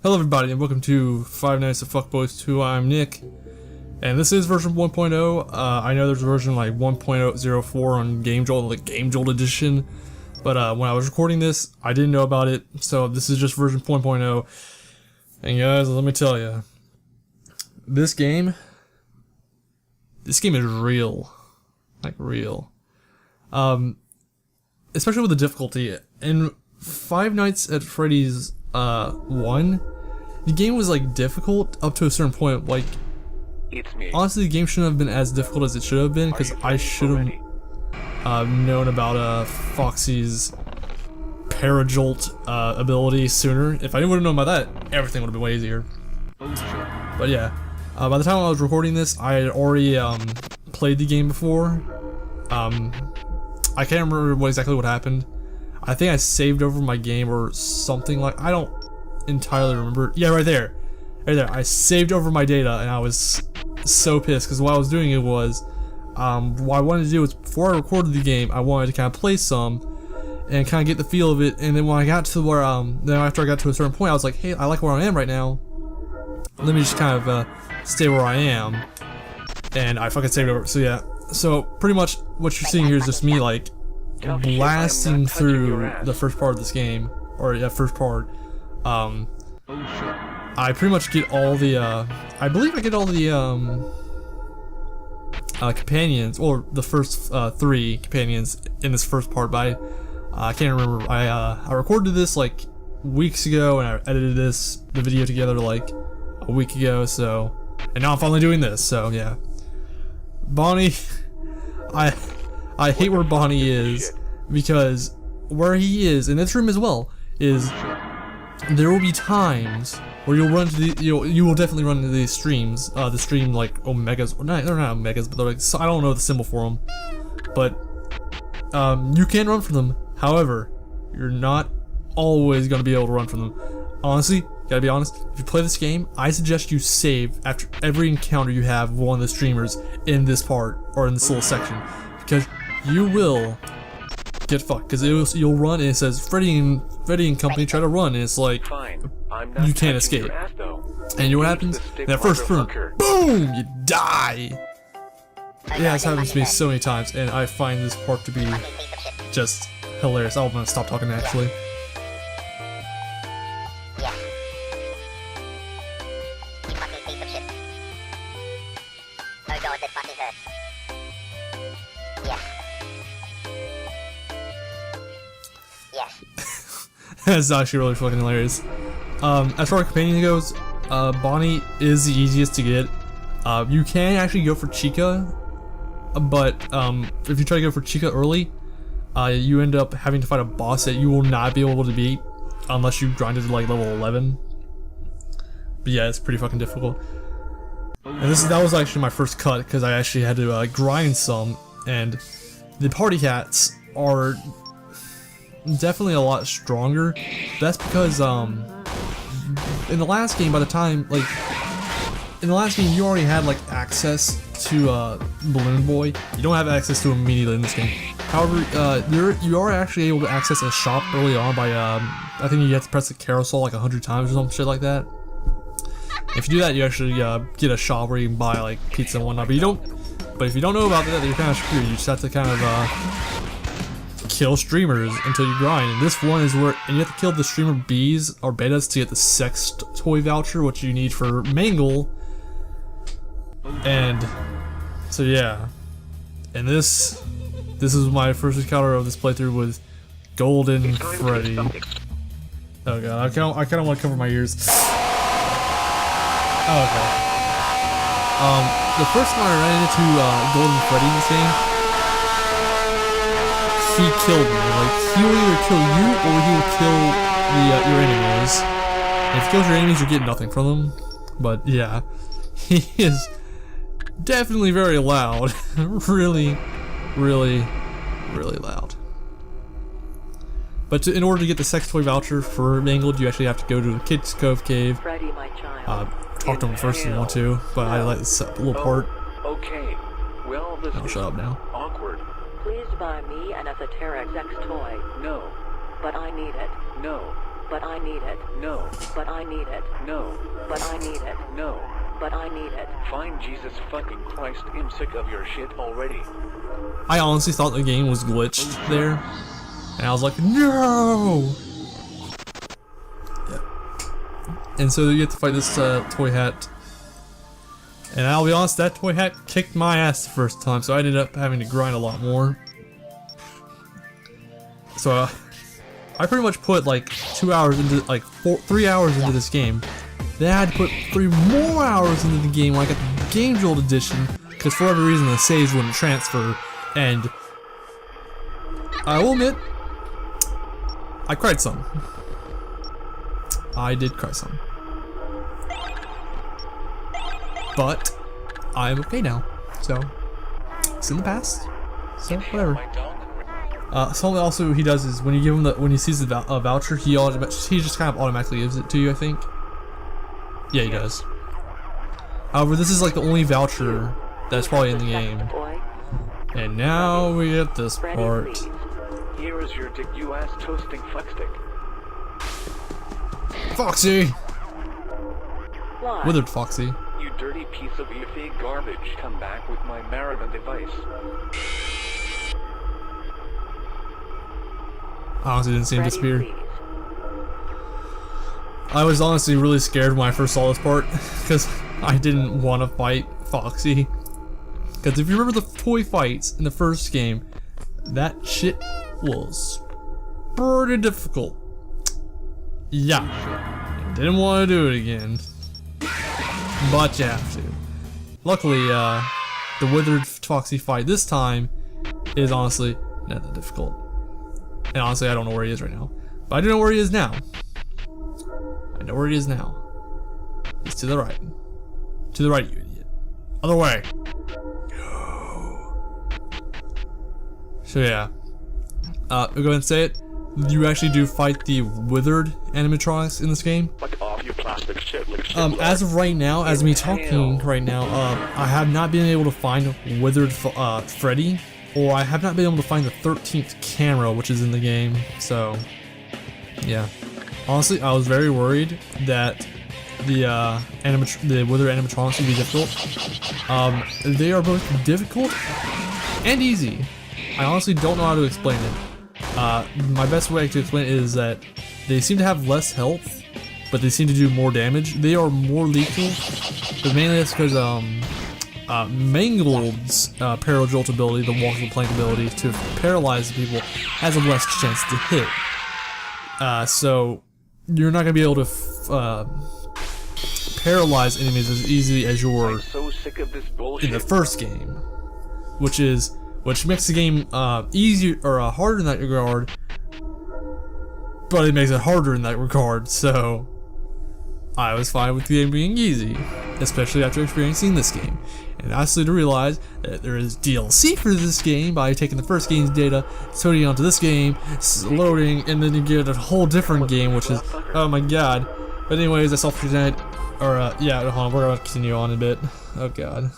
Hello everybody and welcome to Five Nights at Fucboys 2. I'm Nick, and this is version 1.0. I know there's a version like 1.004 on Game Jolt, like Game Jolt edition, but when I was recording this, I didn't know about it, so this is just version 1.0. And guys, let me tell you, this game is real, like real. Especially with the difficulty in Five Nights at Freddy's 1, the game was like difficult up to a certain point. Like, honestly, the game shouldn't have been as difficult as it should have been, because I should have known about Foxy's Parajolt ability sooner. If I would have known about that, everything would have been way easier. But yeah, by the time I was recording this, I had already played the game before. I can't remember exactly what happened. I think I saved over my game or something, like, I don't entirely remember. Yeah, right there. I saved over my data, and I was so pissed, because what I was doing it was, what I wanted to do was, before I recorded the game, I wanted to kind of play some, and kind of get the feel of it, and then when I got to where, then after I got to a certain point, I was like, hey, I like where I am right now. Let me just kind of, stay where I am. And I fucking saved over, so yeah. So, pretty much, what you're seeing here is just me, like, blasting through the first part of this game, or yeah, first part. I pretty much get all the, I believe I get all the, companions, or the first, 3 companions in this first part, but I can't remember. I recorded this, like, weeks ago, and I edited the video together, like, a week ago, so, and now I'm finally doing this, so, yeah. Bonnie, I hate where Bonnie is, because where he is, in this room as well, is there will be times where you'll run to the, you will definitely run into these streams, the stream like Omegas, or not, they're not Omegas, but they're like, I don't know the symbol for them, but you can run from them. However, you're not always going to be able to run from them. Honestly, gotta be honest, if you play this game, I suggest you save after every encounter you have with one of the streamers in this part, or in this little section, because you will get fucked, because you'll run and it says Freddy and company try to run, and it's like, you can't escape. And you know what happens? In that first room, boom, you die. Yeah, it's happened to me so many times, and I find this part to be just hilarious. I'm gonna stop talking actually. That's actually really fucking hilarious. As far as companion goes, Bonnie is the easiest to get. You can actually go for Chica, but if you try to go for Chica early, you end up having to fight a boss that you will not be able to beat unless you grinded to like level 11. But yeah, it's pretty fucking difficult. And that was actually my first cut, because I actually had to grind some, and the party cats are definitely a lot stronger. That's because in the last game, by the time, like, in the last game you already had like access to Balloon Boy. You don't have access to him immediately in this game. However, you are actually able to access a shop early on by I think you have to press the carousel like 100 times or some shit like that. If you do that, you actually get a shop where you can buy like pizza and whatnot. But if you don't know about that, you're kind of screwed. You just have to kind of kill streamers until you grind. And this one is where, and you have to kill the streamer Bs or betas to get the sex toy voucher, which you need for Mangle. And so yeah, and this is my first encounter of this playthrough with Golden Freddy. Oh god, I kind of want to cover my ears. Oh, okay. The first time I ran into Golden Freddy in this game, he killed me. Like, he will either kill you or he will kill your enemies. And if he kills your enemies, you get nothing from them. But yeah, he is definitely very loud. really loud. But in order to get the sex toy voucher for Mangled, you actually have to go to the Kids Cove Cave. Freddy, my child. Talk to him first if you want to, but I like this little part. Okay. Well, this I'll shut up now. Awkward. Please buy me an esoteric sex toy. No. But I need it. No. But I need it. No. But I need it. No. But I need it. No. But I need it. Fine, Jesus fucking Christ, I'm sick of your shit already. I honestly thought the game was glitched there, and I was like, no! Yeah. And so you get to fight this toy hat. And I'll be honest, that toy hat kicked my ass the first time, so I ended up having to grind a lot more. So I pretty much put like 2 hours into, like 3 hours into this game. Then I had to put 3 more hours into the game when I got the Game Jolt edition, because for whatever reason the saves wouldn't transfer, and I will admit, I cried some. I did cry some. But I'm okay now, so it's in the past. So whatever. Something also he does is when you give him when he sees the voucher, he just kind of automatically gives it to you, I think. Yeah, he does. However, this is like the only voucher that's probably in the game. And now we get this part. Here is your dick, you ass toasting fuckstick. Foxy! Why? Withered Foxy. You dirty piece of iffy garbage. Come back with my Merida device. I honestly didn't see him Freddy, disappear. please. I was honestly really scared when I first saw this part, because I didn't want to fight Foxy. Because if you remember the toy fights in the first game, that shit was pretty difficult. Yeah, didn't want to do it again, but you have to. Luckily, the Withered Foxy fight this time is honestly not that difficult. And honestly, I don't know where he is right now, but I do know where he is now. I know where he is now. He's to the right. To the right, you idiot. Other way. So yeah. I'll go ahead and say it. You actually do fight the withered animatronics in this game. Fuck off, you plastic shit. As of right now, as me talking right now, I have not been able to find withered Freddy, or I have not been able to find the 13th camera, which is in the game. So, yeah. Honestly, I was very worried that the withered animatronics would be difficult. They are both difficult and easy. I honestly don't know how to explain it. My best way to explain it is that they seem to have less health, but they seem to do more damage. They are more lethal, but mainly that's because Mangled's Parajolt ability, the walk the plank ability to paralyze people, has a less chance to hit. So you're not going to be able to paralyze enemies as easily as you were so sick of this bullshit. in the first game, which makes the game easier or harder in that regard, but it makes it harder in that regard. So I was fine with the game being easy, especially after experiencing this game. And honestly, to realize that there is DLC for this game by taking the first game's data, putting it onto this game, loading, and then you get a whole different game, which is, oh my god. But anyways, that's all for tonight. Or, yeah, hold on, we're gonna continue on a bit. Oh god.